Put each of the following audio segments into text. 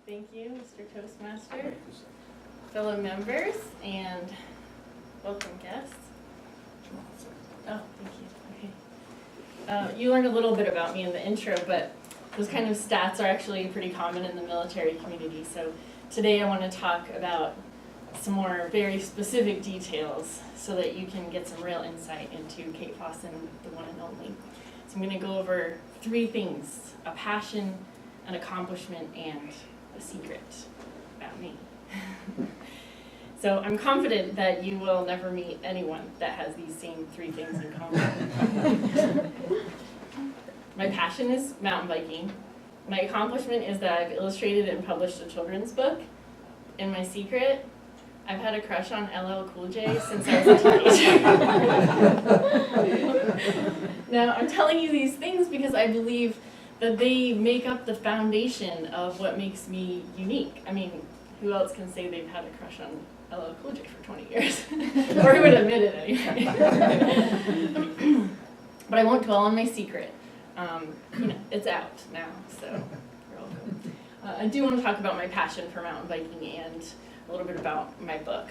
Thank you, Mr. Toastmaster, fellow members, and welcome guests. Oh, thank you. Okay. You learned a little bit about me in the intro, but those kind of stats are actually pretty common in the military community. So today I want to talk about some more very specific details so that you can get some real insight into Kate Fosson, the one and only. So I'm going to go over 3 things: a passion, an accomplishment, and a secret about me. So I'm confident that you will never meet anyone that has these same 3 things in common. My passion is mountain biking. My accomplishment is that I've illustrated and published a children's book. And my secret, I've had a crush on LL Cool J since I was a teenager. Now, I'm telling you these things because I believe that they make up the foundation of what makes me unique. I mean, who else can say they've had a crush on LL Cool J for 20 years? Or who would admit it anyway. But I won't dwell on my secret. It's out now, so you're welcome. I do want to talk about my passion for mountain biking and a little bit about my book.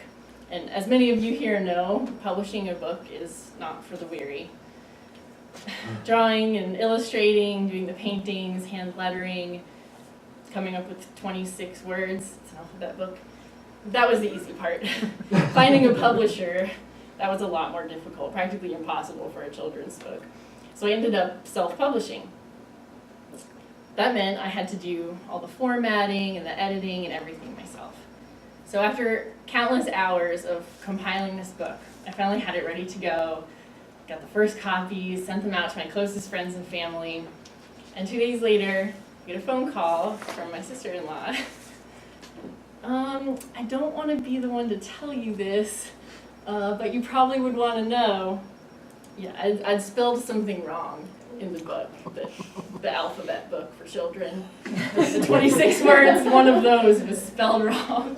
And as many of you here know, publishing a book is not for the weary. Drawing and illustrating, doing the paintings, hand lettering, coming up with 26 words, it's an alphabet book. That was the easy part. Finding a publisher, that was a lot more difficult, practically impossible for a children's book. So I ended up self-publishing. That meant I had to do all the formatting and the editing and everything myself. So after countless hours of compiling this book, I finally had it ready to go. Got the first copies, sent them out to my closest friends and family. And 2 days later, I get a phone call from my sister-in-law. I don't want to be the one to tell you this, but you probably would want to know. Yeah, I'd spelled something wrong in the book, the alphabet book for children. The 26 words, one of those was spelled wrong.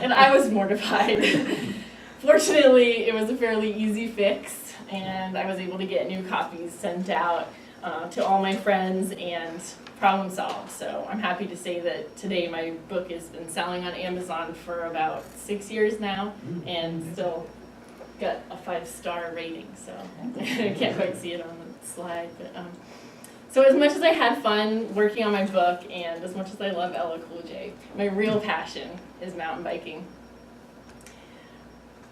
And I was mortified. Fortunately, it was a fairly easy fix, and I was able to get new copies sent out to all my friends and problem solved. So I'm happy to say that today my book has been selling on Amazon for about 6 years now, and still got a 5-star rating, so I can't quite see it on the slide. But so as much as I had fun working on my book, and as much as I love LL Cool J, my real passion is mountain biking.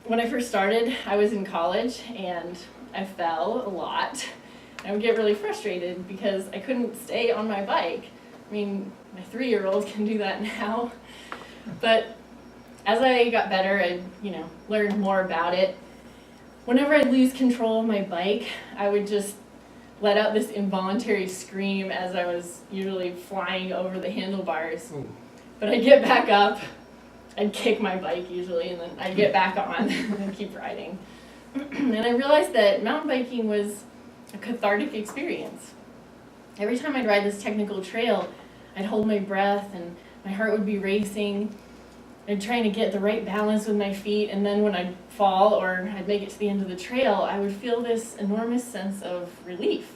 When I first started, I was in college, and I fell a lot. I would get really frustrated because I couldn't stay on my bike. I mean, my 3-year-old can do that now. But as I got better, I learned more about it. Whenever I'd lose control of my bike, I would just let out this involuntary scream as I was usually flying over the handlebars. But I'd get back up, I'd kick my bike usually, and then I'd get back on and keep riding. And I realized that mountain biking was a cathartic experience. Every time I'd ride this technical trail, I'd hold my breath and my heart would be racing. I'd try to get the right balance with my feet, and then when I'd fall or I'd make it to the end of the trail, I would feel this enormous sense of relief.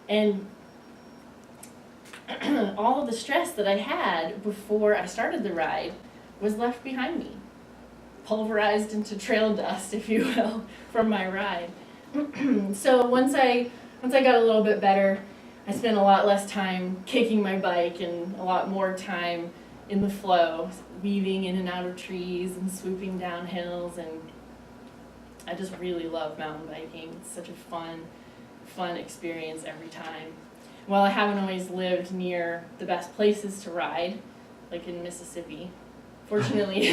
And all of the stress that I had before I started the ride was left behind me, pulverized into trail dust, if you will, from my ride. So once I got a little bit better, I spent a lot less time kicking my bike and a lot more time in the flow, weaving in and out of trees and swooping down hills, and I just really love mountain biking. It's such a fun experience every time. While I haven't always lived near the best places to ride, like in Mississippi, fortunately,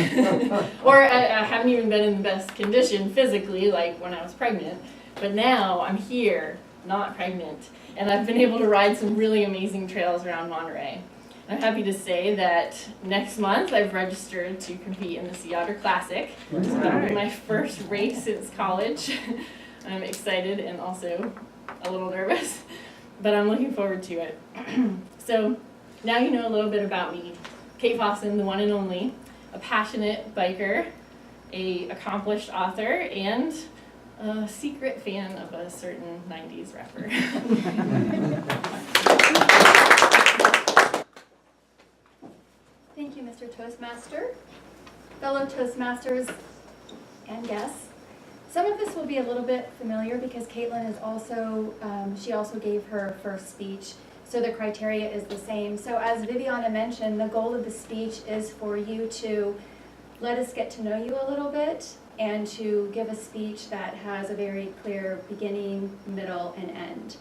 or I haven't even been in the best condition physically, like when I was pregnant, but now I'm here, not pregnant, and I've been able to ride some really amazing trails around Monterey. I'm happy to say that next month I've registered to compete in the Sea Otter Classic. This is going to be my first race since college. I'm excited and also a little nervous, but I'm looking forward to it. So now you know a little bit about me. Kate Fosson, the one and only, a passionate biker, an accomplished author, and a secret fan of a certain 90s rapper. Mr. Toastmaster, fellow Toastmasters and guests. Some of this will be a little bit familiar because Caitlin is also, she also gave her first speech, so the criteria is the same. So as Viviana mentioned, the goal of the speech is for you to let us get to know you a little bit and to give a speech that has a very clear beginning, middle, and end.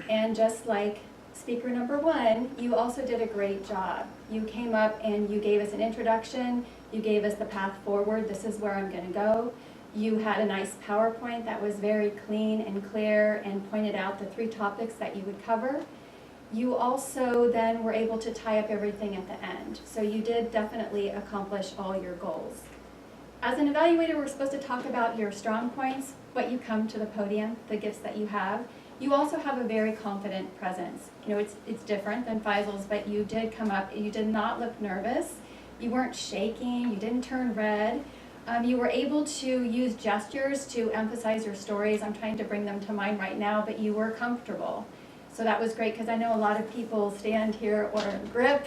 And just like speaker number one, you also did a great job. You came up and you gave us an introduction, you gave us the path forward, this is where I'm gonna go. You had a nice PowerPoint that was very clean and clear and pointed out the 3 topics that you would cover. You also then were able to tie up everything at the end. So you did definitely accomplish all your goals. As an evaluator, we're supposed to talk about your strong points, what you come to the podium, the gifts that you have. You also have a very confident presence. You know, it's different than Faisal's, but you did come up, you did not look nervous. You weren't shaking, you didn't turn red. You were able to use gestures to emphasize your stories. I'm trying to bring them to mind right now, but you were comfortable. So that was great because I know a lot of people stand here or grip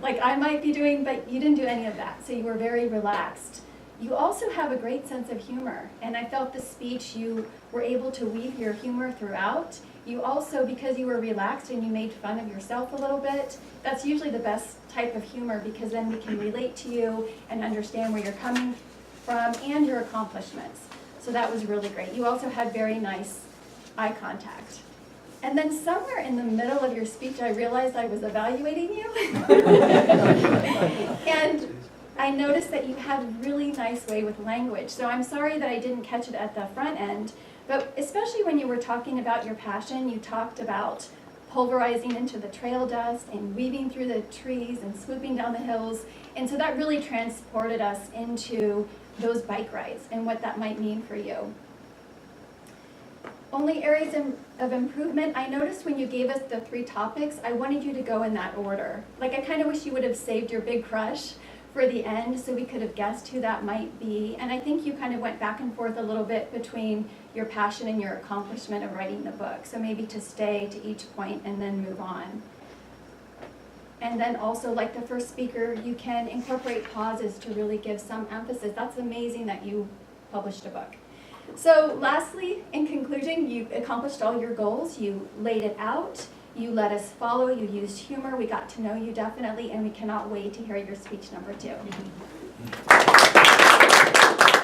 like I might be doing, but you didn't do any of that. So you were very relaxed. You also have a great sense of humor, and I felt the speech you were able to weave your humor throughout. You also, because you were relaxed and you made fun of yourself a little bit, that's usually the best type of humor because then we can relate to you and understand where you're coming from and your accomplishments. So that was really great. You also had very nice eye contact. And then somewhere in the middle of your speech, I realized I was evaluating you. And I noticed that you had a really nice way with language. So I'm sorry that I didn't catch it at the front end, but especially when you were talking about your passion, you talked about pulverizing into the trail dust and weaving through the trees and swooping down the hills. And so that really transported us into those bike rides and what that might mean for you. Only areas of improvement, I noticed when you gave us the 3 topics, I wanted you to go in that order. Like I kind of wish you would have saved your big crush for the end so we could have guessed who that might be. And I think you kind of went back and forth a little bit between your passion and your accomplishment of writing the book. So maybe to stay to each point and then move on. And then also, like the first speaker, you can incorporate pauses to really give some emphasis. That's amazing that you published a book. So lastly, in conclusion, you accomplished all your goals. You laid it out. You let us follow. You used humor. We got to know you definitely, and we cannot wait to hear your speech number 2.